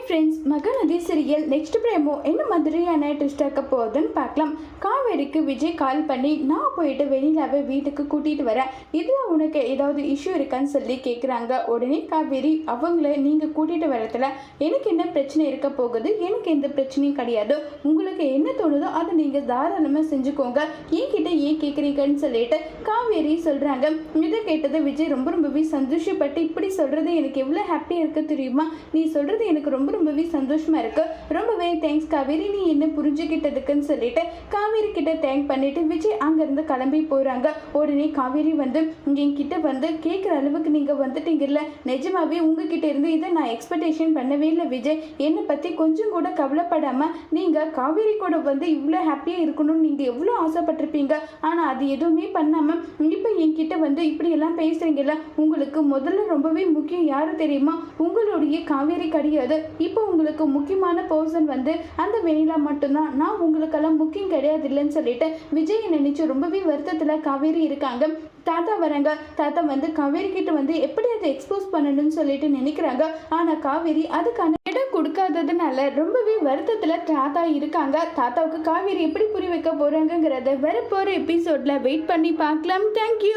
Friends, Mahanadi serial next பிரேமோ என்ன மாதிரியான twist ஆக்க போகுதுன்னு பார்க்கலாம். காவேரிக்கு விஜய் கால் பண்ணி நான் போயிட்டு வெண்ணிலாவை வீட்டுக்கு கூட்டிகிட்டு வரேன், இதில் உனக்கு ஏதாவது இஷ்யூ இருக்கான்னு சொல்லி கேட்குறாங்க. உடனே காவேரி அவங்கள நீங்கள் கூட்டிகிட்டு வரத்துல எனக்கு என்ன பிரச்சனை இருக்க போகுது, எனக்கு எந்த பிரச்சனையும் கிடையாது, உங்களுக்கு என்ன தோணுதோ அதை நீங்கள் தாராளமாக செஞ்சுக்கோங்க, என்கிட்ட ஏன் கேட்குறீங்கன்னு சொல்லிட்டு காவேரி சொல்கிறாங்க. இதை கேட்டது விஜய் ரொம்பவே சந்தோஷப்பட்டு இப்படி சொல்கிறது எனக்கு எவ்வளோ ஹாப்பியாக இருக்க தெரியுமா, நீ சொல்கிறது எனக்கு ரொம்பவே சந்தோஷமாக இருக்கு, ரொம்பவே தேங்க்ஸ் காவேரி, நீ என்ன புரிஞ்சுக்கிட்டதுக்குன்னு சொல்லிட்டு காவேரி கிட்ட தேங்க் பண்ணிட்டு விஜய் அங்கேருந்து கிளம்பி போகிறாங்க. உடனே காவேரி வந்து என்கிட்ட வந்து கேட்குற அளவுக்கு நீங்கள் வந்துட்டீங்கல்ல, நிஜமாவே உங்ககிட்ட இருந்து இதை நான் எக்ஸ்பெக்டேஷன் பண்ணவே இல்லை விஜய், என்னை பற்றி கொஞ்சம் கூட கவலைப்படாமல் நீங்கள் காவேரி கூட வந்து இவ்வளோ ஹாப்பியாக இருக்கணும்னு நீங்கள் எவ்வளோ ஆசைப்பட்டிருப்பீங்க, ஆனால் அது எதுவுமே பண்ணாமல் இப்போ என்கிட்ட வந்து இப்படியெல்லாம் பேசுகிறீங்கல்ல, உங்களுக்கு முதல்ல ரொம்பவே முக்கியம் யாரு தெரியுமா, உங்களுடைய காவேரி கிடையாது, இப்போ உங்களுக்கு முக்கியமான பர்சன் வந்து அந்த வெண்ணிலா மட்டும்தான், நான் உங்களுக்கெல்லாம் முக்கியம் கிடையாது இல்லைன்னு சொல்லிட்டு விஜய் நினைச்சு ரொம்பவே வருத்தத்தில் காவேரி இருக்காங்க. தாத்தா வராங்க. தாத்தா வந்து காவேரி கிட்ட வந்து எப்படி அதை எக்ஸ்போஸ் பண்ணணும்னு சொல்லிட்டு நினைக்கிறாங்க. ஆனால் காவேரி அதுக்கான இடம் கொடுக்காததுனால ரொம்பவே வருத்தத்தில் தாத்தா இருக்காங்க. தாத்தாவுக்கு காவேரி எப்படி புரிய வைக்க போறாங்கிறத வரப்போற எபிசோட்ல வெயிட் பண்ணி பார்க்கலாம். தேங்க்யூ.